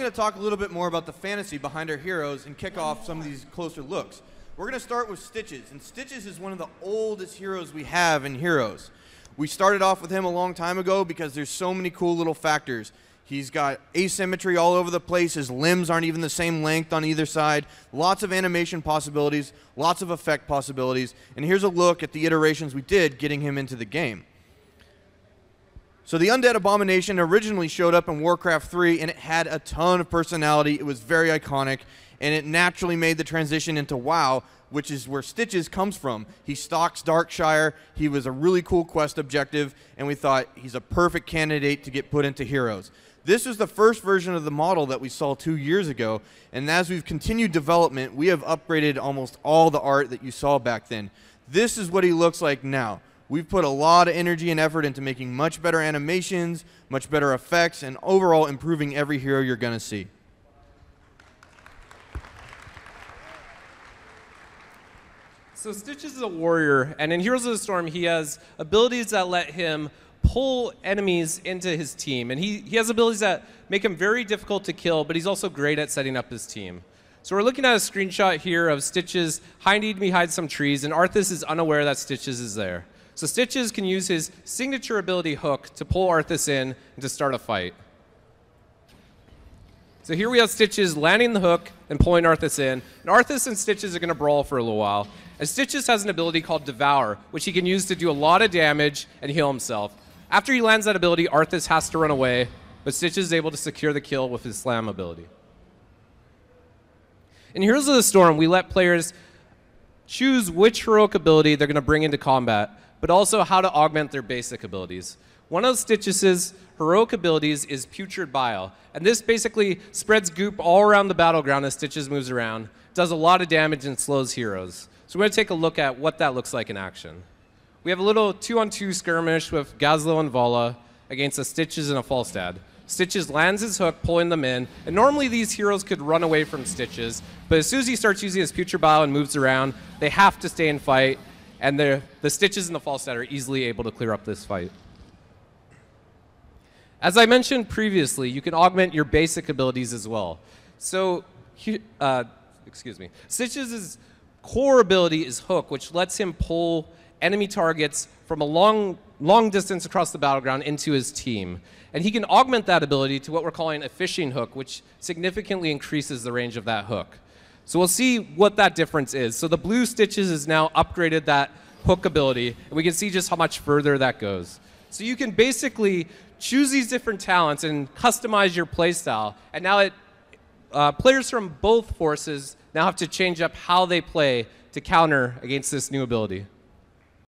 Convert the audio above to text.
going to talk a little bit more about the fantasy behind our heroes and kick off some of these closer looks. We're going to start with Stitches, and Stitches is one of the oldest heroes we have in Heroes. We started off with him a long time ago because there's so many cool little factors. He's got asymmetry all over the place. His limbs aren't even the same length on either side. Lots of animation possibilities, lots of effect possibilities. And here's a look at the iterations we did getting him into the game. So the Undead Abomination originally showed up in Warcraft 3, and it had a ton of personality. It was very iconic, and it naturally made the transition into WoW, which is where Stitches comes from. He stalks Darkshire. He was a really cool quest objective, and we thought he's a perfect candidate to get put into Heroes. This was the first version of the model that we saw 2 years ago, and as we've continued development, we have upgraded almost all the art that you saw back then. This is what he looks like now. We've put a lot of energy and effort into making much better animations, much better effects, and overall improving every hero you're going to see. So Stitches is a warrior, and in Heroes of the Storm, he has abilities that let him pull enemies into his team. And he has abilities that make him very difficult to kill, but he's also great at setting up his team. So we're looking at a screenshot here of Stitches hiding behind some trees, and Arthas is unaware that Stitches is there. So Stitches can use his signature ability Hook to pull Arthas in and to start a fight. So here we have Stitches landing the hook and pulling Arthas in. And Arthas and Stitches are going to brawl for a little while. And Stitches has an ability called Devour, which he can use to do a lot of damage and heal himself. After he lands that ability, Arthas has to run away, but Stitches is able to secure the kill with his Slam ability. In Heroes of the Storm, we let players choose which heroic ability they're going to bring into combat, but also how to augment their basic abilities. One of Stitches' heroic abilities is Putrid Bile, and this basically spreads goop all around the battleground as Stitches moves around, does a lot of damage, and slows heroes. So we're going to take a look at what that looks like in action. We have a little 2-on-2 skirmish with Gazlo and Vala against a Stitches and a Falstad. Stitches lands his hook, pulling them in, and normally these heroes could run away from Stitches, but as soon as he starts using his Putrid Bile and moves around, they have to stay and fight, and the Stitches and the Falstad are easily able to clear up this fight. As I mentioned previously, you can augment your basic abilities as well. So, Stitches' core ability is Hook, which lets him pull enemy targets from a long distance across the battleground into his team. And he can augment that ability to what we're calling a fishing hook, which significantly increases the range of that hook. So we'll see what that difference is. So the blue Stitches has now upgraded that hook ability, and we can see just how much further that goes. So you can basically choose these different talents and customize your playstyle. And now players from both forces now have to change up how they play to counter against this new ability.